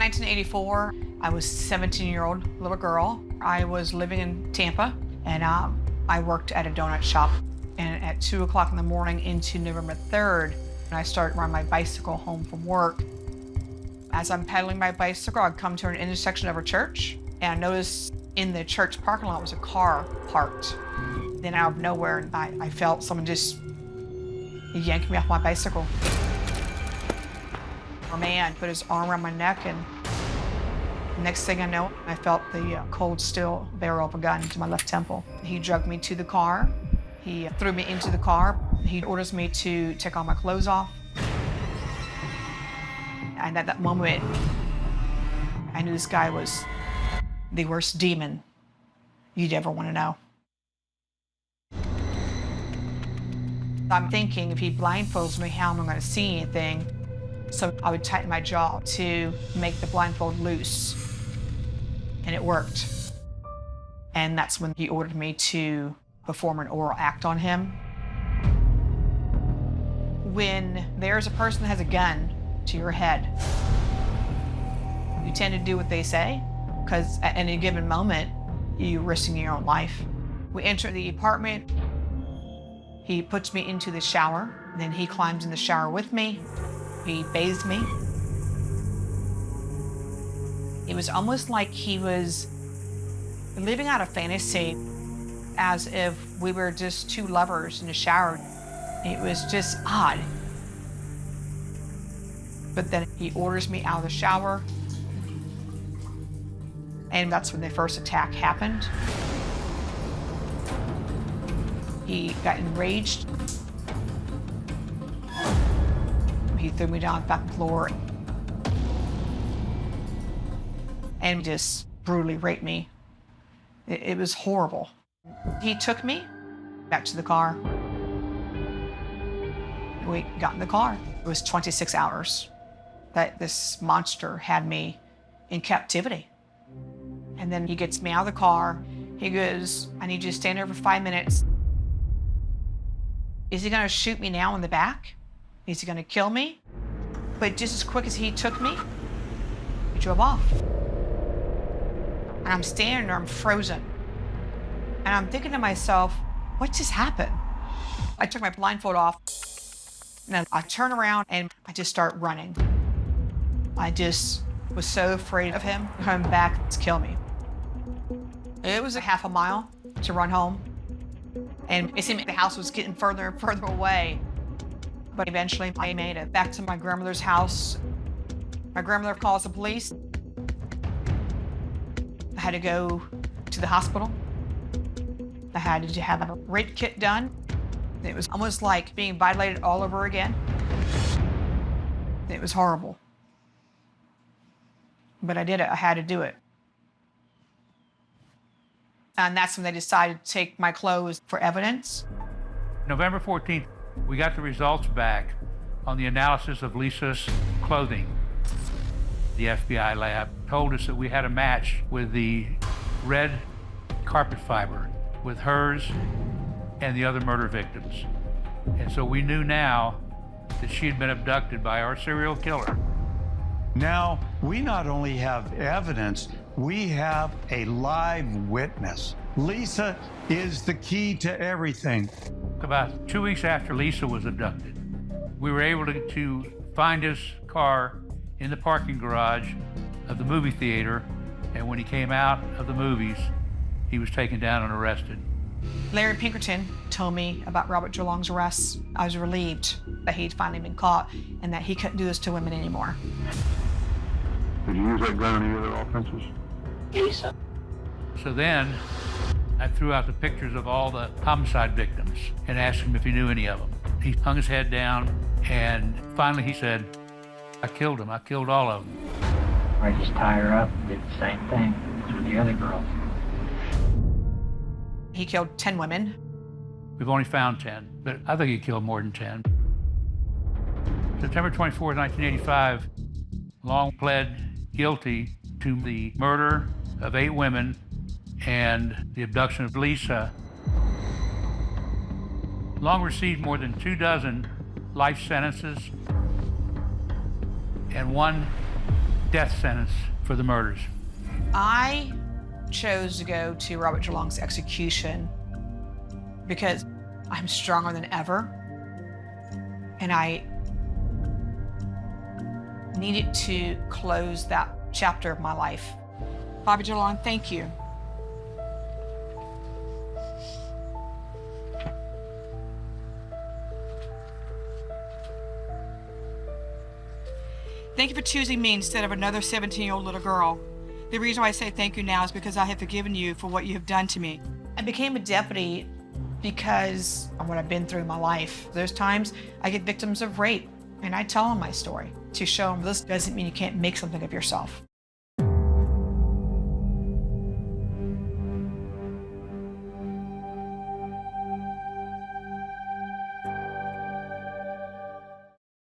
1984, I was a 17-year-old little girl. I was living in Tampa, and I worked at a donut shop. And at 2 o'clock in the morning into November 3rd, I started riding my bicycle home from work. As I'm pedaling my bicycle, I'd come to an intersection of a church, and I noticed in the church parking lot was a car parked. Then out of nowhere, I felt someone just yank me off my bicycle. A man put his arm around my neck, and next thing I know, I felt the cold steel barrel of a gun to my left temple. He dragged me to the car. He threw me into the car. He orders me to take all my clothes off. And at that moment, I knew this guy was the worst demon you'd ever want to know. I'm thinking if he blindfolds me, how am I going to see anything? So I would tighten my jaw to make the blindfold loose. And it worked. And that's when he ordered me to perform an oral act on him. When there's a person that has a gun to your head, you tend to do what they say, because at any given moment, you're risking your own life. We enter the apartment. He puts me into the shower. Then he climbs in the shower with me. He bathes me. It was almost like he was living out a fantasy, as if we were just two lovers in the shower. It was just odd. But then he orders me out of the shower, and that's when the first attack happened. He got enraged. He threw me down on the back floor and just brutally raped me. It was horrible. He took me back to the car. We got in the car. It was 26 hours that this monster had me in captivity. And then he gets me out of the car. He goes, "I need you to stand there for 5 minutes." Is he gonna shoot me now in the back? Is he gonna kill me? But just as quick as he took me, he drove off. And I'm standing there, I'm frozen. And I'm thinking to myself, what just happened? I took my blindfold off, and I turn around and I just start running. I just was so afraid of him coming back to kill me. It was a half a mile to run home. And it seemed like the house was getting further and further away. But eventually I made it back to my grandmother's house. My grandmother calls the police. I had to go to the hospital. I had to have a rape kit done. It was almost like being violated all over again. It was horrible. But I did it, I had to do it. And that's when they decided to take my clothes for evidence. November 14th, we got the results back on the analysis of Lisa's clothing. The FBI lab told us that we had a match with the red carpet fiber with hers and the other murder victims. And so we knew now that she had been abducted by our serial killer. Now, we not only have evidence, we have a live witness. Lisa is the key to everything. About 2 weeks after Lisa was abducted, we were able to find his car in the parking garage of the movie theater, and when he came out of the movies, he was taken down and arrested. Larry Pinkerton told me about Robert Durlong's arrest. I was relieved that he'd finally been caught and that he couldn't do this to women anymore. Did you use that gun on any other offenses? Yes, sir. So then, I threw out the pictures of all the homicide victims and asked him if he knew any of them. He hung his head down, and finally he said, "I killed them. I killed all of them." I just tie her up and did the same thing with the other girls. He killed 10 women. We've only found 10, but I think he killed more than 10. September 24th, 1985, Long pled guilty to the murder of 8 women and the abduction of Lisa. Long received more than 24 life sentences and 1 death sentence for the murders. I chose to go to Robert Jerlong's execution because I'm stronger than ever, and I needed to close that chapter of my life. Bobby Jerlong, thank you. Thank you for choosing me instead of another 17-year-old little girl. The reason why I say thank you now is because I have forgiven you for what you have done to me. I became a deputy because of what I've been through in my life. There's times I get victims of rape, and I tell them my story to show them this doesn't mean you can't make something of yourself.